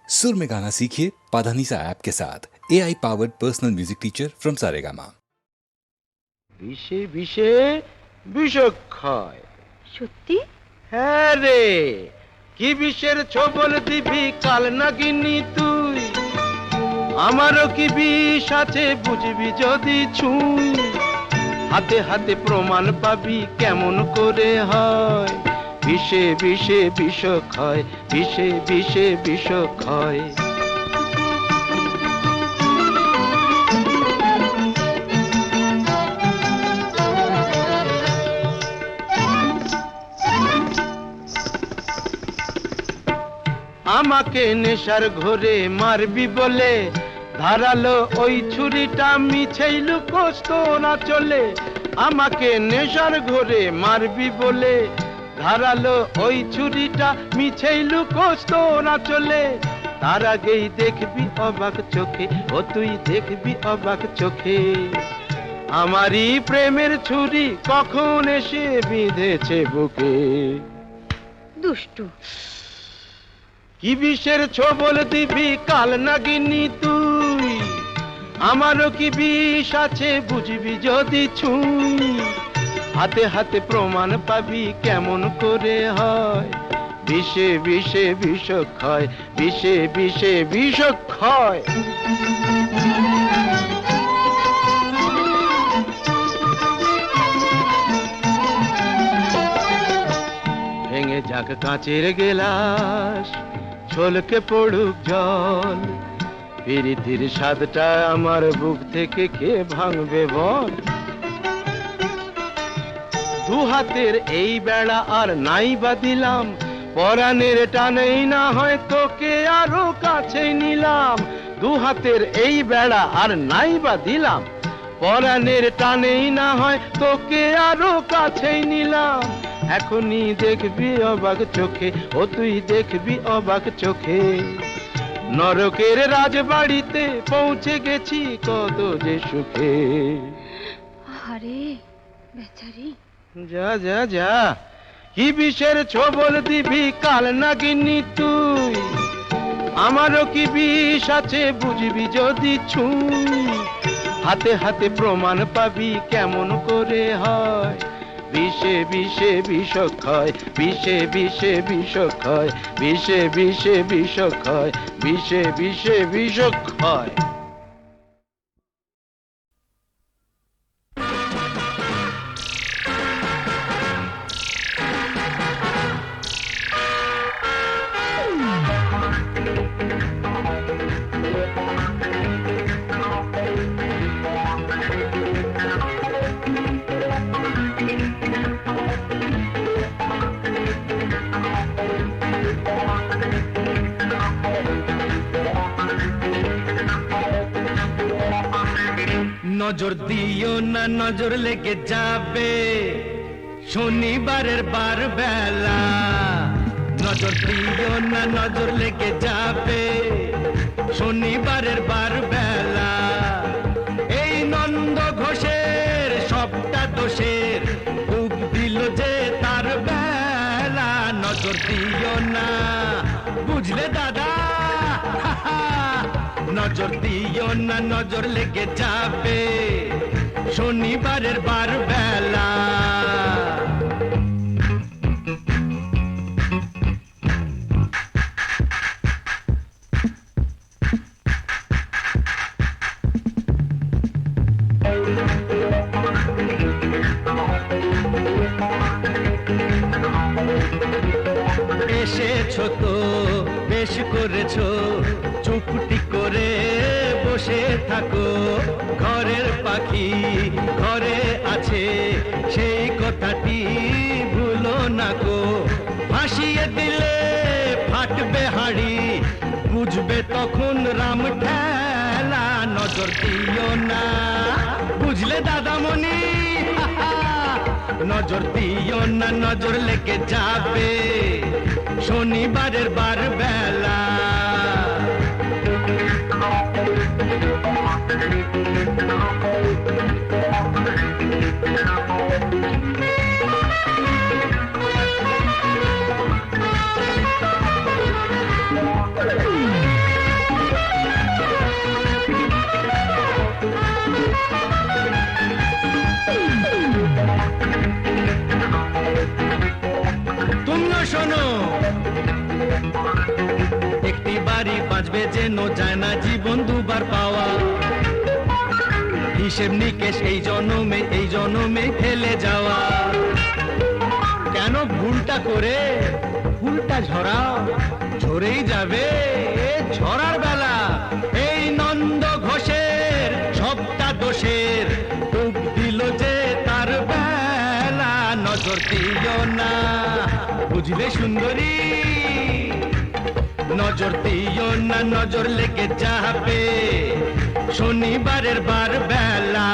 सुर में गाना सीखिए पाधानीसा ऐप के साथ AI powered personal music teacher from Saregama. বিষে বিষে বিষক্ষয়। সত্যি? হ্যাঁ রে, কি বিষের ছবল দিবি কাল নাগিনি তুই? আমারও কি বিষ আছে বুঝবি যদি ছুঁই। হাতে হাতে প্রমাণ পাবি কেমন করে হয়। বিষে বিষে বিষক্ষয়, বিষে বিষে বিষক্ষয়। আমাকে নেশার ঘরে মারবি বলে ধারালো ওই ছুরিটা মিছেই লুকোস তোরা চলে। আমাকে নেশার ঘরে মারবি বলে ধারালো ওই ছুরিটা মিছেই লুকোস তোরা চলে। তার আগেই দেখবি অবাক চোখে, ও তুই দেখবি অবাক চোখে, আমারই প্রেমের ছুরি কখন এসে বিঁধেছে বুকে। দুষ্টু। কি বিষের ছবল দিবি কাল নাগিনি তুই? আমারও কি বিষ আছে বুঝবি যদি ছুঁই। হাতে হাতে প্রমাণ পাবি কেমন করে হয়। বিষে বিষে বিষক্ষয়, বিষে বিষে বিষক্ষয়। ভেঙে যাক কাঁচের গেলাস, ছলকে পড়ুক জল, প্রীতির স্বাদটা আমার বুক থেকে কে ভাঙবে বল। দু হাতের এই বেড়া আর নাই বা দিলাম, পরাণের টানেই না হয় তোকে আরো কাছে নিলাম। দু হাতের এই বেড়া আর নাই বা দিলাম, পরাণের টানেই না হয় তোকে আরো কাছেই নিলাম। এখনই দেখবি অবাক চোখে, ও তুই দেখবি অবাক চোখে, নরকের রাজবাড়িতে পৌঁছে গেছি কত যে সুখে। আরে বেচারি। যা যা যা, কি বিষের ছবল দিবি কাল নাগিনি তুই? আমারও কি বিষ আছে বুঝবি যদি ছুঁই। হাতে হাতে প্রমাণ পাবি কেমন করে হয়। বিষে বিষে বিষক্ষয়, বিষে বিষে বিষক্ষয়, বিষে বিষে বিষক্ষয়, বিষে বিষে বিষক্ষয়। নজর দিও না, নজর লেগে যাবে শনিবারের বার বেলা। নজর দিও না, নজর লেগে যাবে শনিবারের বার বেলা। এই নন্দ ঘোষের সবটা দোষের বুক দিল যে তার বেলা। নজর দিও না, বুঝলে দাদা, নজর দিও না, নজর লেগে যাবে শনিবারের বার বেলা। এসেছো তো বেশ করেছো, চুপটি করে বসে থাকো। ঘরের পাখি ঘরে আছে সেই কথাটি ভুলো না গো। ভাসিয়ে দিলে ফাটবে হাড়ি, বুঝবে তখন রাম ঠেলা। নজর দিও না, বুঝলে দাদামণি, নজর দিও না, নজর লেগে যাবে শনিবারের বার বেলা। বাঁচবে যেন যায় না জীবন দুবার পাওয়া হিসেব নিকেশ এই জনমে ফেলে যাওয়া কেন ভুলটা করে ফুলটা ঝরাও ঝরেই যাবে ঝরার বেলা এই নন্দ ঘোষের সবটা দোষের ডুব দিল যে তার বেলা নজর দিও না বুঝলে সুন্দরী নজর দিও না নজর লেগে যাবে শনিবারের বার বেলা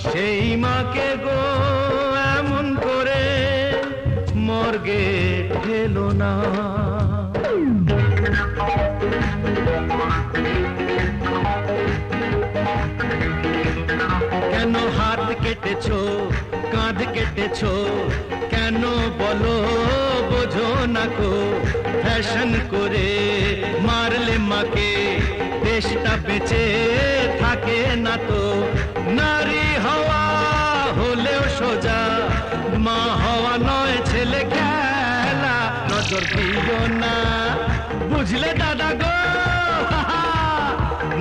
সেই মাকে গো এমন করে মর্গে ঠেলো না কেন হাত কেটেছো কাঁধ কেটেছো কেন বলো বোঝো না কো ফ্যাশন করে মারলে মাকে দেশটা বেঁচে থাকে না তো নারী হওয়া হলেও সোজা মা হওয়া নয় ছেলে খেলা নজর দিও না বুঝলে দাদা গো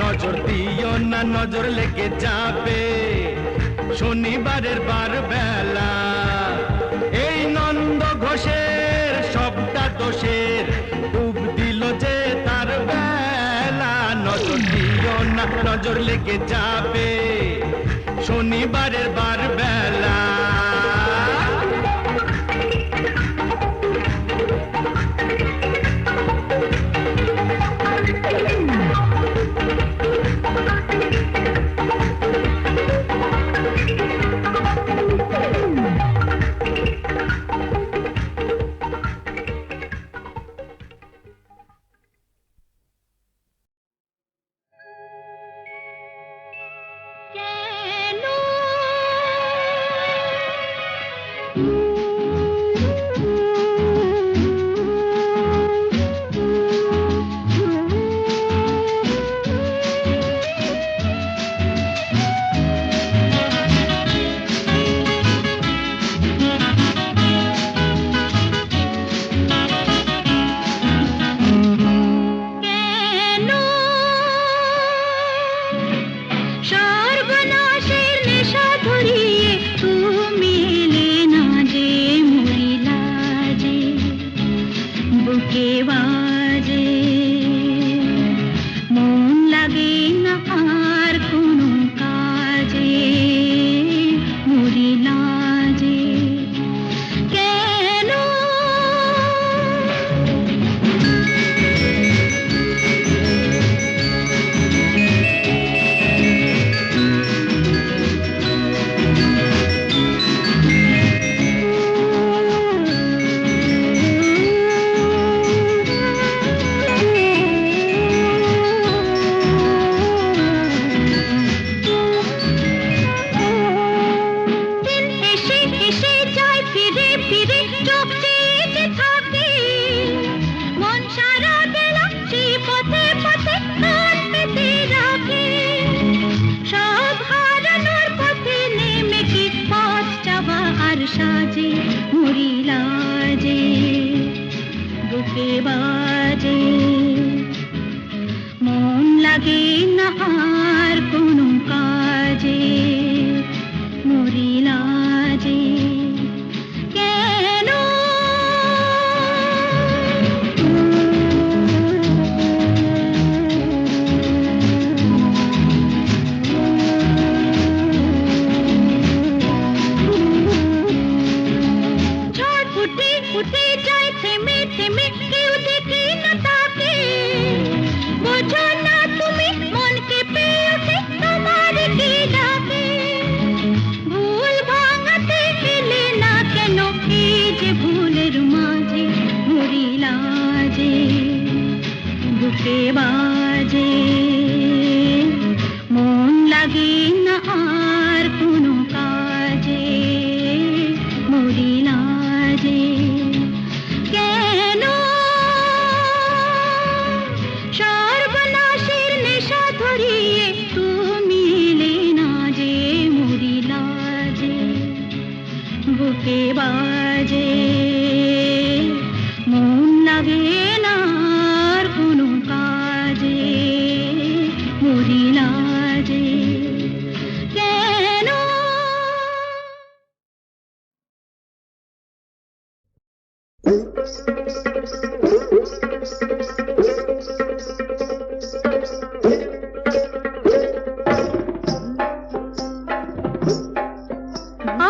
নজর দিও না নজর লেগে যাবে শনিবারের বার বেলা এই নন্দ ঘোষের সবটা দোষের ডুব দিল যে তার বেলা নজর দিও না নজর লেগে যাবে শনিবারের বার বেলা থেমে থেমে কেউ দেখে না তাকে বোঝো না তুমি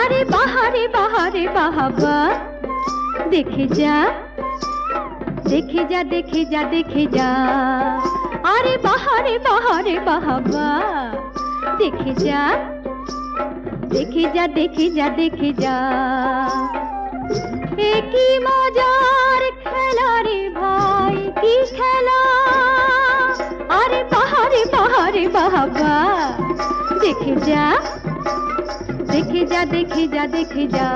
আরে বাহারে বাহারে বাহাবা, দেখে যা দেখে যা দেখে যা দেখে যা। আরে বাহারে বাহারে বাহাবা, দেখে যা দেখে যা দেখে যা দেখে যা। এ কি মজার খেলা রে ভাই, কি খেলা। আরে বাহারে বাহারে বাহাবা, দেখে যা দেখে যা দেখে যা দেখে যা।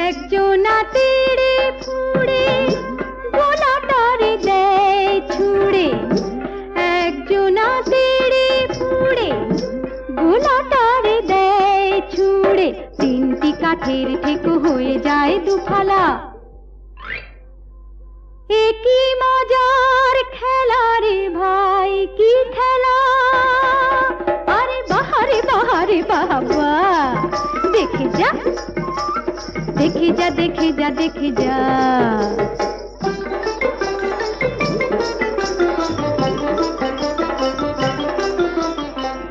একজনা তেড়ে ফুড়ে গোলাটারে দেয় ছুড়ে, একজনা তেড়ে ফুড়ে গোলাটারে দেয় ছুড়ে। তিনটি কাঠের ঠেকো হয়ে যায় দুফালা। এ কি মজার খেলা রে ভাই, কি খেলা। আরে বাহারে বাহারে বাবা, দেখে যা দেখে যা দেখে যা দেখে যা।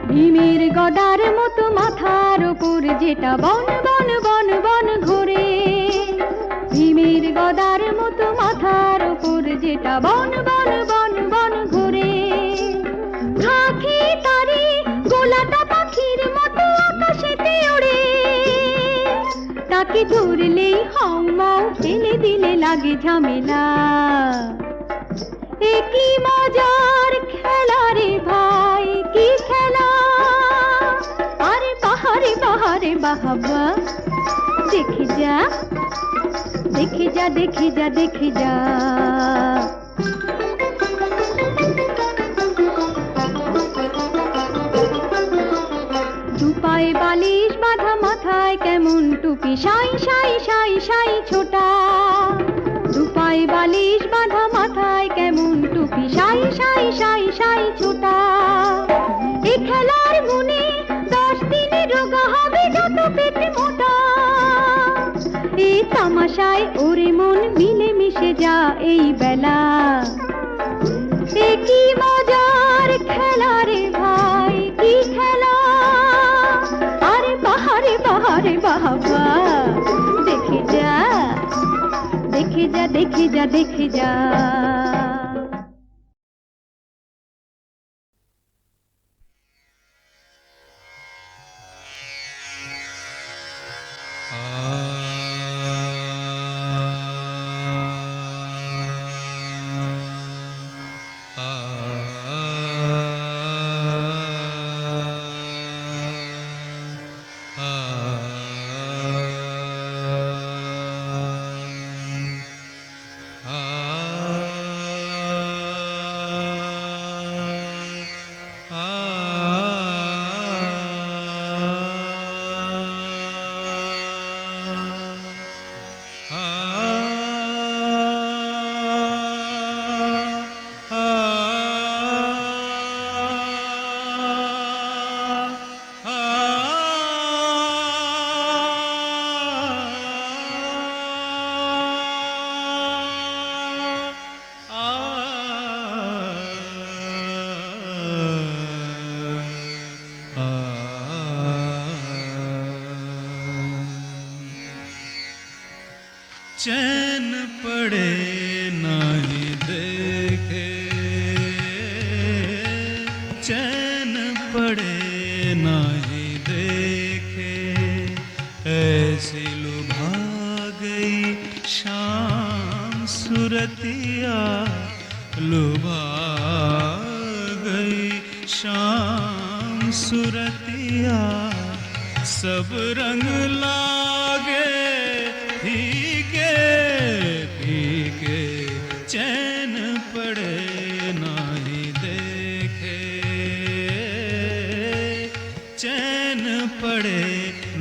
ভীমের গদার মতো মাথার উপর যেটা বন বন বন বন ঘোরে, ভীমের গদার মতো মাথার উপর যেটা বন বন বন বন ঘোরে। ঝাঁকি তারে গোলাটা পাখির মতো আকাশেতে ওড়ে, তাকে ধরলেই হাউ মাউ ফেলে দিলে লাগে ঝামেলা। এ কি মজার খেলা রে ভাই, কি খেলা। আরে বাহারে বাহারে বাহাবা, দেখে যা দেখে যা দেখে যা দেখে যা। দুপায়ে বালিশ বাঁধা, মাথায় কেমন টুপি, সাই সাই সাই সাই ছোটা। দুপায়ে বালিশ বাঁধা, মাথায় কেমন টুপি, সাই সাই সাই সাই ছোটা। এ খেলার গুণে 10 দিনে রোগা হবে যত পেট মোটা। এই তামাশায় ওরে মন মিলে মিশে যা এই বেলা। এ কি মজার খেলা রে ভাই, কি খেলা। আরে বাহারে বাহারে বাবা, দেখে যা দেখে যা দেখে যা দেখে যা। चैन पड़े नहीं देखे, चैन पड़े नहीं देखे, ऐसी लुभा गई शाम सुरतिया, लुभा गई शाम सुरतिया। सब रंग लागे फीके फीके, चैन पड़े नहीं देखे, चैन पड़े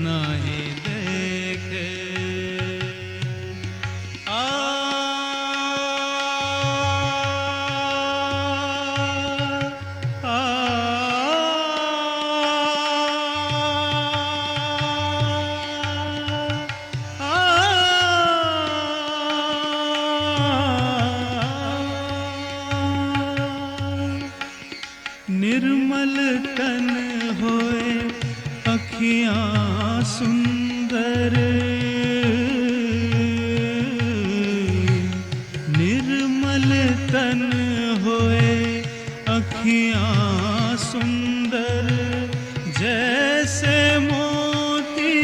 नहीं देखे। सुंदर निर्मल तन होए अखियाँ सुंदर जैसे मोती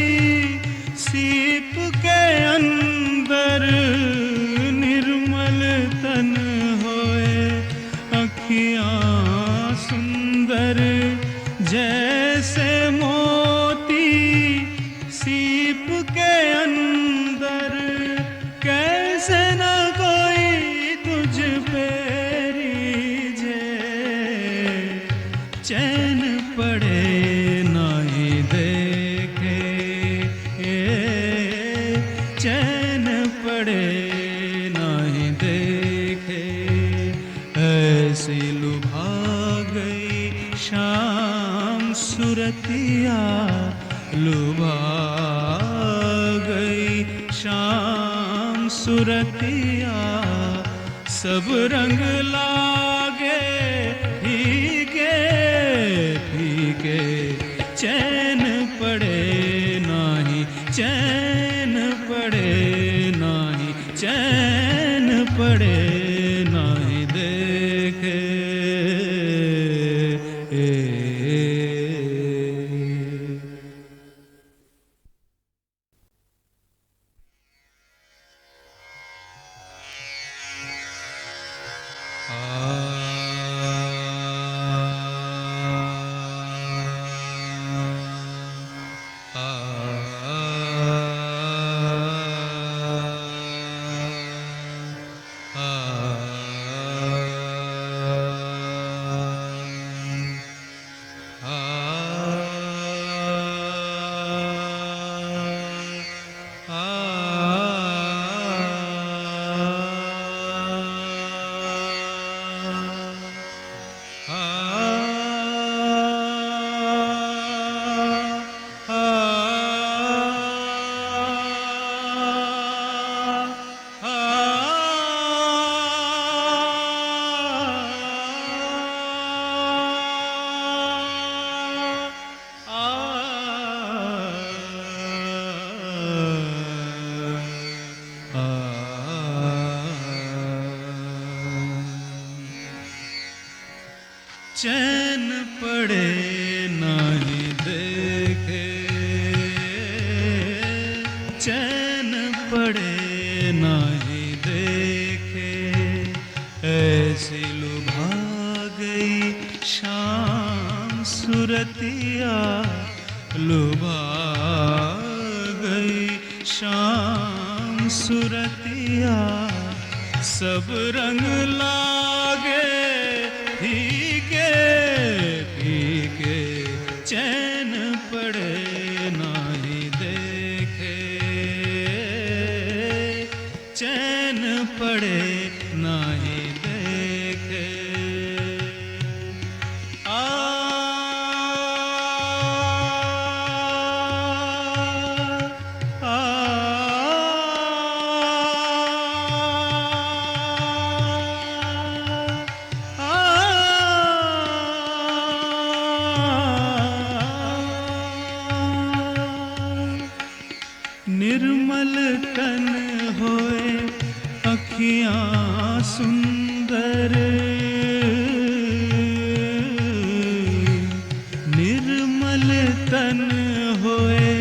सीप के अंदर निर्मल तन होए अखियाँ सुंदर जैसे मोती सीप के अंदर कैसे न कोई तुझ पे रीझे चैन पड़े नहीं देखे चैन पड़े नहीं देखे ऐसी लुभा गई शाम सुरतिया लुभा गई शाम सुरतिया सब रंग लागे फीके फीके चैन पड़े नाही चैन पड़े नाही चैन पड़े नाही देखे चैन पड़े नहीं देखे चैन पड़े नहीं देखे ऐसी लुभा गई शाम सुरतिया लुभा गई शाम सुरतिया सब रंग लागे फीके फीके चैन पड़े नहीं देखे चैन पड़े नहीं देखे निर्मल तन होए अखियाँ सुंदर निर्मल तन होए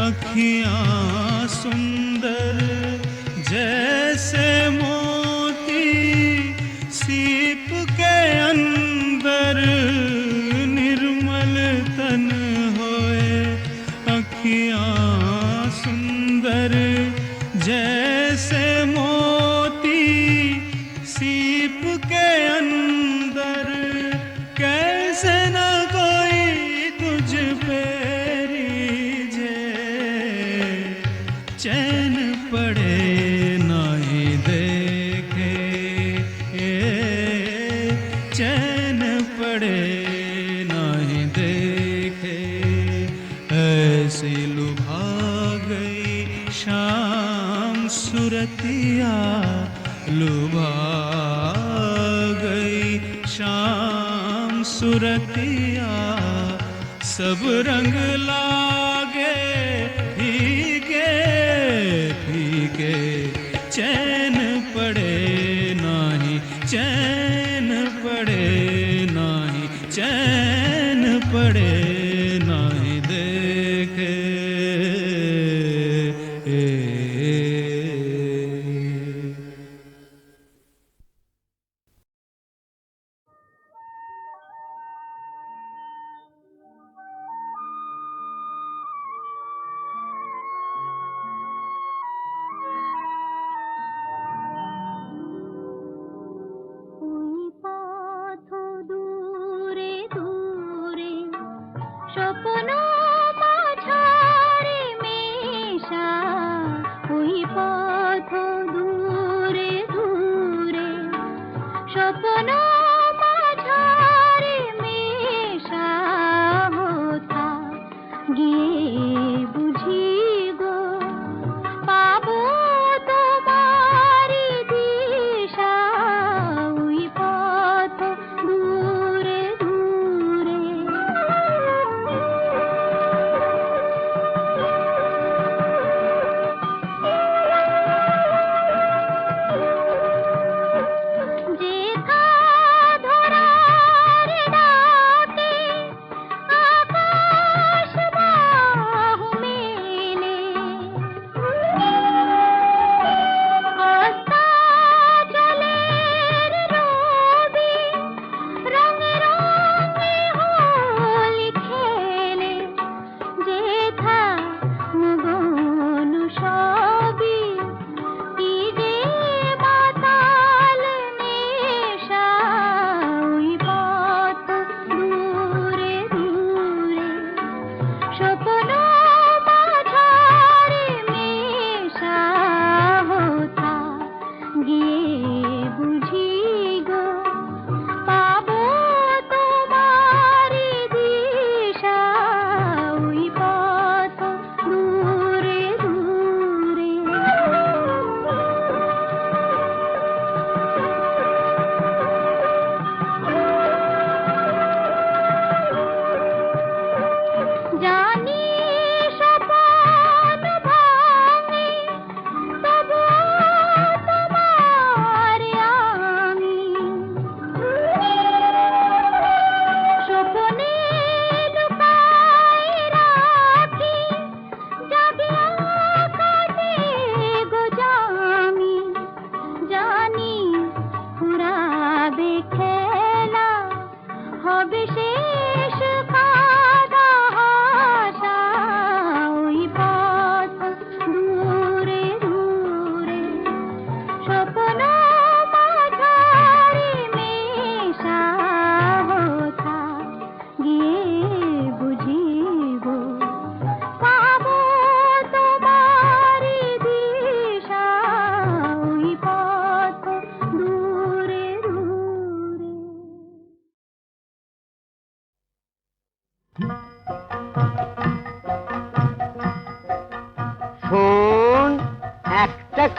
अखियाँ सुंदर जैसे मोती सीप के अंदर निर्मल तन होए अखियाँ सुंदर जैसे मोती सीप के अंदर कैसे न कोई तुझ पे रीझे चैन पड़े नहीं देखे चैन पड़े नहीं देखे ऐसी लुभा गई शाम सुरतिया लुभा गई शाम सुरतिया सब रंग लागे चैन पड़े नाही चैन पड़े नाही चैन पड़े नाही देखे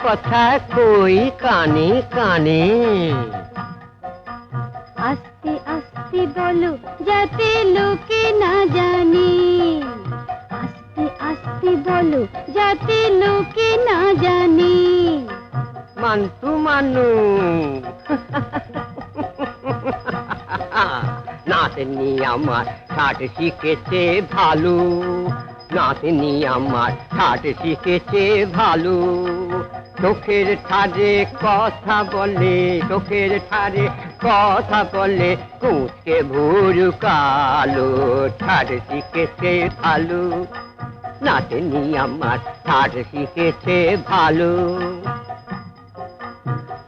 কথা কই কানে কানে আস্তে আস্তে বলো যাতে লোকে না জানে আস্তে আস্তে বলো যাতে লোকে না জানে মান্তু মানু নাতনি আমার ঠাট শিখেছে ভালো নাতনি আমার ঠাট শিখেছে ভালো চোখের ঠারে কথা বলে চোখের ঠারে কথা বলে কুঁচকে ভুরু কালো ঠাট শিখেছে ভালো নাতনি আমার ঠাট শিখেছে ভালো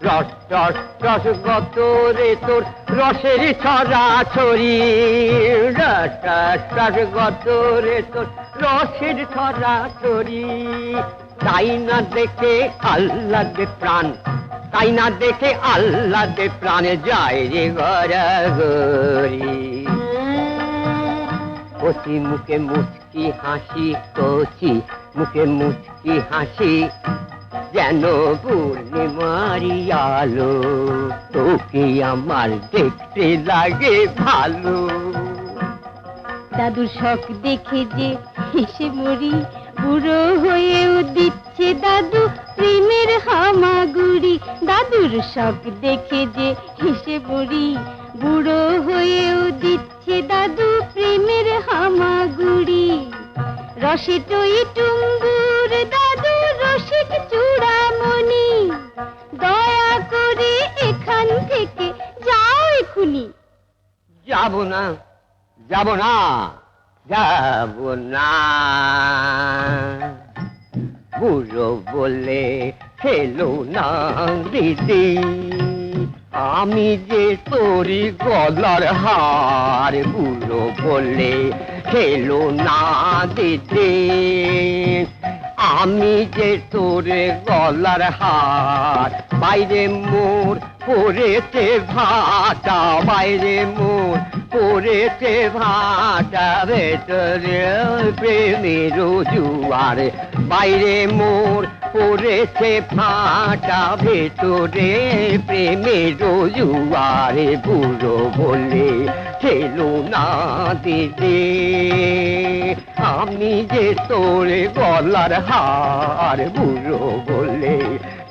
রস রস রসগত রে তোর রসের ছড়াছড়ি রস রস রসগত রে তোর রসের ছড়াছড়ি তাই না দেখে আল্লাহ দে প্রাণ তাই না দেখে আল্লাহ দে প্রাণে যায় রে গড়াগড়ি কচি মুখে মুচকি হাসি কচি মুখে মুচকি হাসি যেন পূর্ণিমারি আলো তোকে আমার দেখতে লাগে ভালো দাদুর শখ দেখে যে হেসে মরি বুড়ো হয়েও দিচ্ছে দিচ্ছে দাদু প্রেমের হামাগুড়ি, দাদুর শখ দেখে যে হেসে পড়ি, বুড়ো হয়েও দিচ্ছে দাদু প্রেমের হামাগুড়ি। রসে টই টুম্বুর দাদু রসিক চূড়ামণি, দয়া করে এখান থেকে যাও এখুনি। যাব না, যাব না, যাব না। বুড়ো বলে খেলো না দিদি, আমি যে তোরি গলার হার। বুড়ো বলে খেলো না দিদি, আমি যে তোরে গলার হার। বাইরে মোর পড়েছে ভাটা, বাইরে মোর পড়েছে ভাটা, ভেতরে প্রেমের জুয়ার। বাইরে মোর পড়েছে ভাটা, ভেতরে প্রেমের জুয়ার। বুড়ো বলে খেলো না দিদি, আমি যে তোর গলার হার। বুড়ো বলে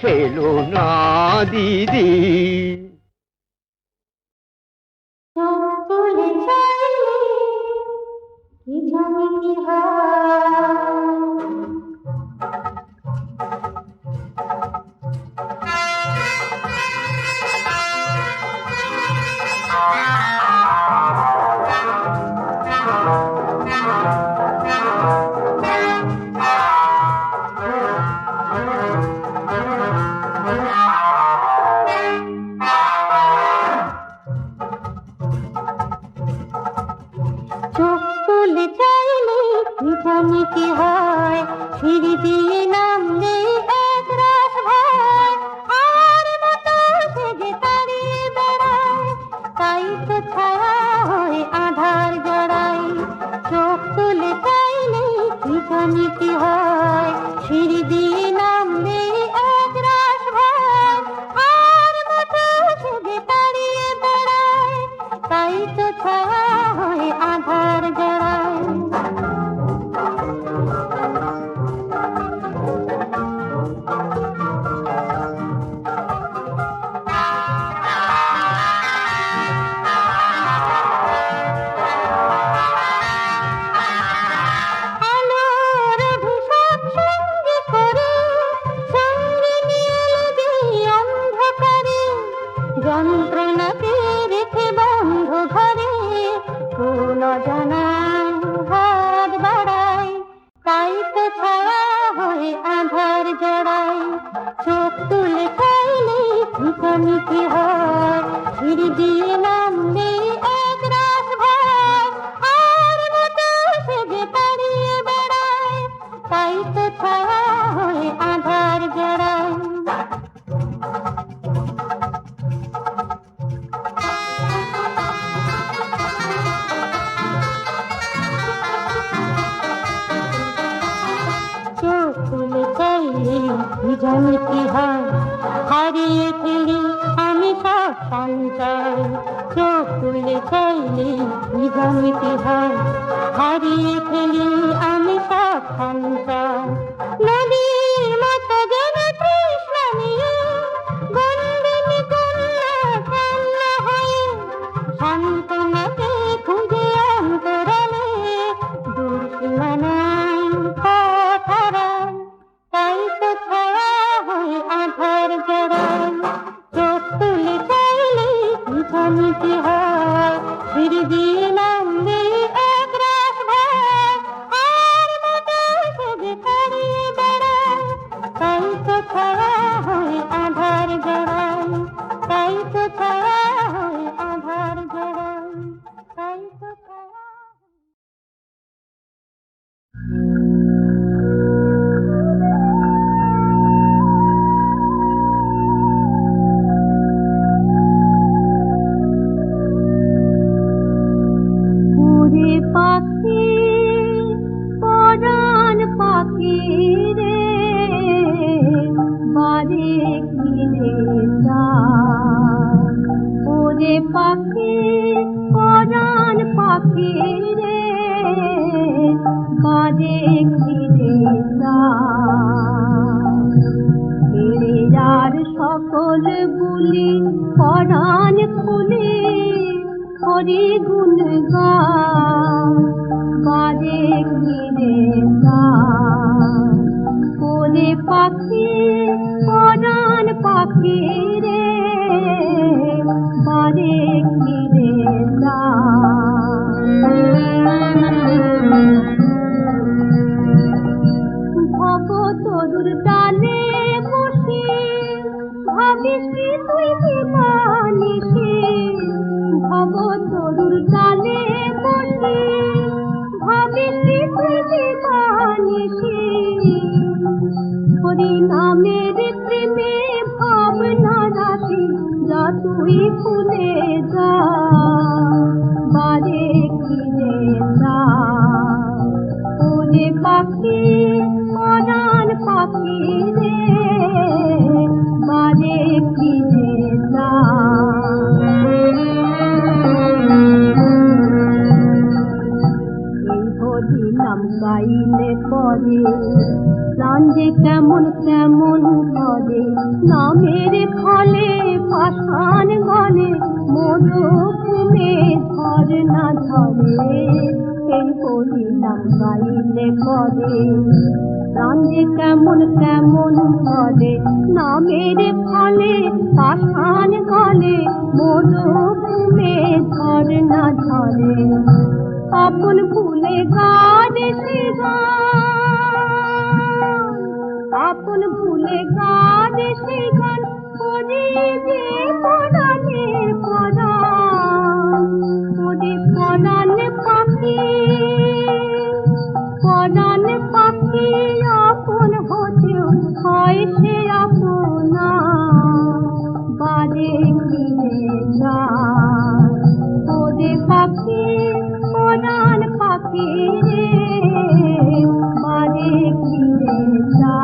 খেলো না দিদি। চলে চাইলে কি জানি কি চোখ তুলে চাইলে কি জানি কি হয়, সিঁড়ি দিয়ে নামলে এক রাত হয়, আর মতো সেজে তাড়িয়ে বেড়ায়, তাই তো ছায়া হয়ে আধার জড়ায়। চোখ তুলে চাইলে কি জানি কি হয়, সিঁড়ি দিয়ে নামলে এক রাত হয়, আর মতো সেজে তাড়িয়ে বেড়ায়, তাই তো ছায়া হয়ে আধার জড়ায়। আলোর অভিশাপ সঙ্গে করে সঙ্গে নিয়ে এলে অন্ধকারে, যন্ত্রণাকে রেখে বন্ধ ঘরে, কোন জানায় হাত বাড়ায়, তাই তো ছায়া হয়ে আধার জড়ায়। চোখ তুলে চাইলে কি জানি কি হয়, সিঁড়ি দিয়ে নামলে এক রাত ভয়, আর মতো সেজে তাড়িয়ে বেড়ায়, তাই তো ছায়া হয়ে আধার জড়ায়। চোখ তুলে চাইলে কি জানি কি হয়, হারিয়ে ফেলি আমি সব সঞ্চয়। চোখ তুলে চাইলে কি জানি কি হয়, হারিয়ে ফেলি আমি সব সঞ্চয়। নদীর মতো যেন তৃষ্ণা নিয়ে বন্দিনী কন্যা কান্না হয়ে, সান্ত্বনাকে খুঁজে অন্তরালে দূর সীমানায় পথ হারায়, তাই তো ছায়া হয়ে আধার জড়ায়। চোখ তুলে চাইলে কি জানি কি হয়, ফিরে দিয়ে নামলে এক রাত ভয়, আর মতো সেজে তাড়িয়ে সকল বুলি পরাণ খুলে হরি গুণ গা বারে ঘিরে যা ওরে পাখি পরাণ পাখি রে বারে ঘিরে যা ভব তরুর ডালে বসে ভাবিস কি তুই দিবানিসি ভব তরুর ডালে বসে ভাবিস কি তুই দিবানিসি হরি নামের প্রেমে ভাবনা রাশি যা তুই ভুলে যা বারে ঘিরে যা ওরে পাখি পরাণ পাখি রে বারে ঘিরে যা এই হরি নাম গাইলে পরে প্রাণ যে কেমন কেমন করে নামের ফলে পাষাণ গলে মরুভূমে ধরে না ধরে এই হরি নাম গাইলে পরে প্রাণ যে কেমন কেমন করে নামের ফলে পাষাণ গলে মরুভূমে ধরে না ধরে আপন ভুলে গানে সে গান আপন ভুলে গানে সে গান করে যে পরাণে পরাণ ওরে পরাণ পাখি পরাণ পাখি আপন হতেও হয় সে আপনা বারে ঘিরে যা ওরে পাখি পরাণ পাখি রে বারে ঘিরে যা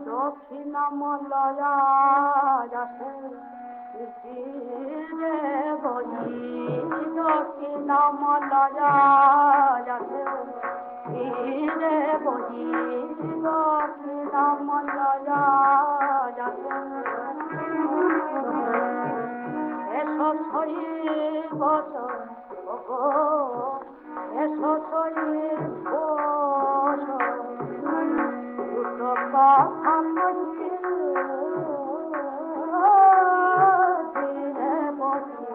দক্ষিণা মলয়া যাতে রে বলি দক্ষিণা মলয়া যাতে রে বলি দক্ষিণা মলয়া যাতে এসো ছই বছর এসো ছই বছর দুটো কথা ধীরে বসে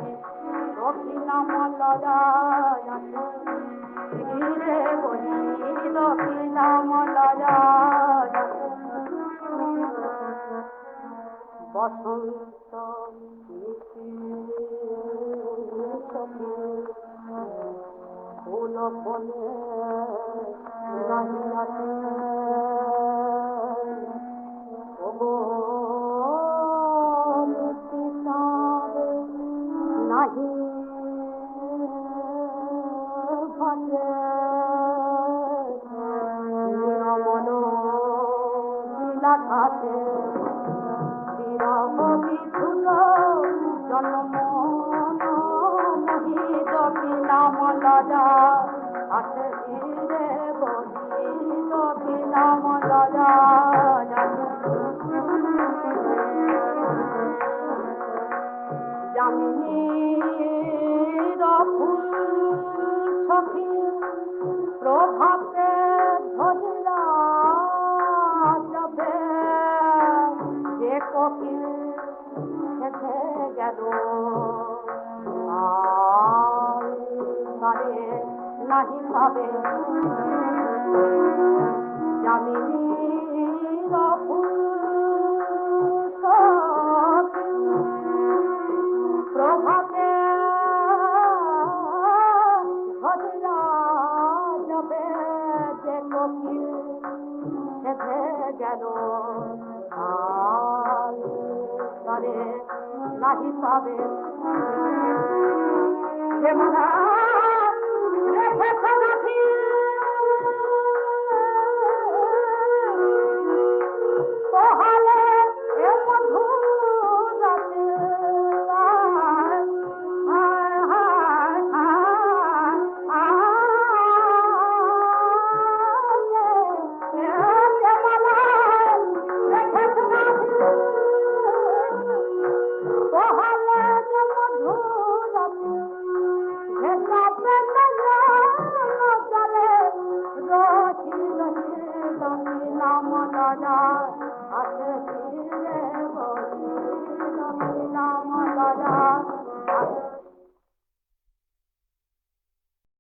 দক্ষিণা মলয়া ধীরে বলি দক্ষিণা মলয়া বসন্ত ফুল ফলে নাহি ভালে মন নীলাকাশে বিরহ বিধুল জন্ম মহি দক্ষিণা মলয়া আসে ধীরে বলি দক্ষিণা মলয়া যামিনীর ফুল সখী প্রভাতে ধরিলা যাবে যে কোকিল সেথে গেল আরে নাহি ভাবে যামিনীর ফুল সখী প্রভাতে ধরিলা যাবে যে কোকিল সেথে গেল আরে নাহি পাবে যে মনা রেখেছে নাকি বাধা